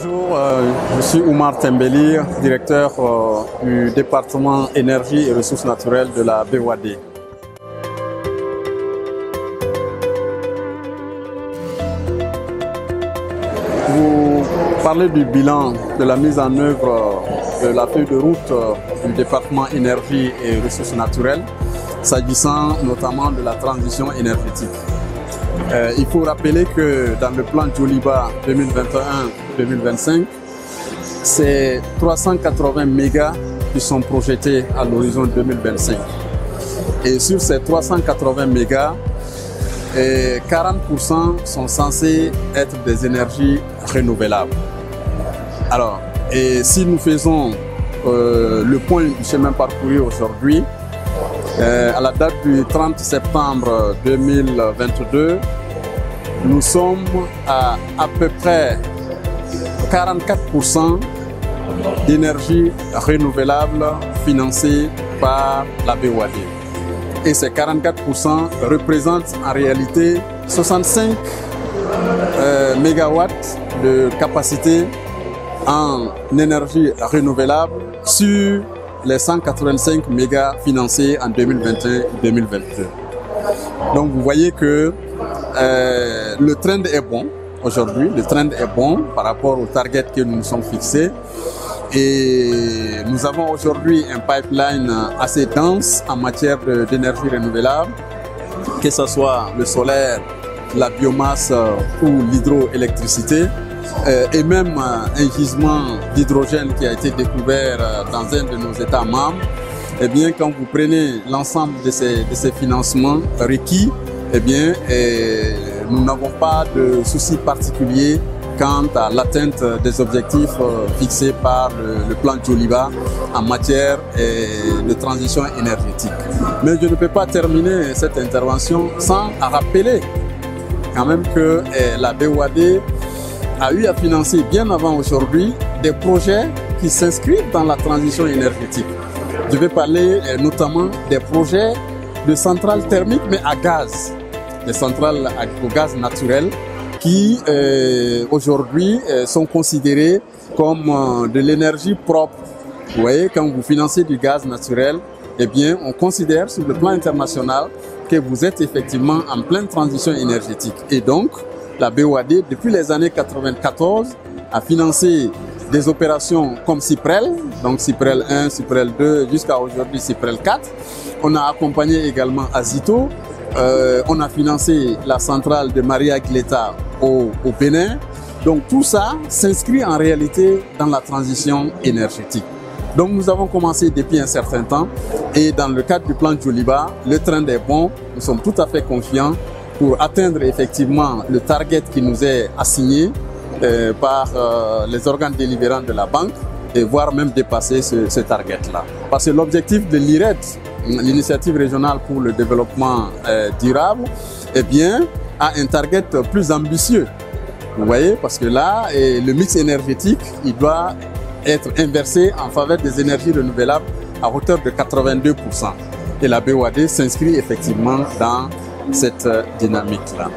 Bonjour, je suis Oumar Tembeli, directeur du département énergie et ressources naturelles de la BOAD. Vous parlez du bilan de la mise en œuvre de la feuille de route du département énergie et ressources naturelles, s'agissant notamment de la transition énergétique. Il faut rappeler que dans le plan Djoliba 2021-2025, c'est 380 mégas qui sont projetés à l'horizon 2025. Et sur ces 380 mégas, 40% sont censés être des énergies renouvelables. Alors, et si nous faisons le point du chemin parcouru aujourd'hui, à la date du 30 septembre 2022, nous sommes à peu près 44% d'énergie renouvelable financée par la BOAD. Et ces 44% représentent en réalité 65 mégawatts de capacité en énergie renouvelable sur les 185 mégas financés en 2021-2022. Donc vous voyez que le trend est bon aujourd'hui, le trend est bon par rapport au target que nous nous sommes fixés. Et nous avons aujourd'hui un pipeline assez dense en matière d'énergie renouvelable, que ce soit le solaire, la biomasse ou l'hydroélectricité, et même un gisement d'hydrogène qui a été découvert dans un de nos États membres. Eh bien, quand vous prenez l'ensemble de ces financements requis, eh bien, nous n'avons pas de souci particulier quant à l'atteinte des objectifs fixés par le plan Djoliba en matière de transition énergétique. Mais je ne peux pas terminer cette intervention sans rappeler quand même que la BOAD a eu à financer bien avant aujourd'hui des projets qui s'inscrivent dans la transition énergétique. Je vais parler notamment des projets de centrales thermiques mais à gaz, des centrales au gaz naturel qui aujourd'hui sont considérées comme de l'énergie propre. Vous voyez, quand vous financez du gaz naturel, eh bien, on considère sur le plan international que vous êtes effectivement en pleine transition énergétique. Et donc, la BOAD, depuis les années 94, a financé des opérations comme Cyprel, donc Cyprel 1, Cyprel 2, jusqu'à aujourd'hui Cyprel 4. On a accompagné également Azito. On a financé la centrale de Maria Gleta au Bénin. Donc tout ça s'inscrit en réalité dans la transition énergétique. Donc nous avons commencé depuis un certain temps et dans le cadre du plan Djoliba, le trend est bon. Nous sommes tout à fait confiants pour atteindre effectivement le target qui nous est assigné par les organes délibérants de la banque et voire même dépasser ce target-là. Parce que l'objectif de l'IRED, l'initiative régionale pour le développement durable, eh bien, a un target plus ambitieux. Vous voyez, parce que là, le mix énergétique, il doit être inversé en faveur des énergies renouvelables à hauteur de 82%. Et la BOAD s'inscrit effectivement dans cette dynamique-là.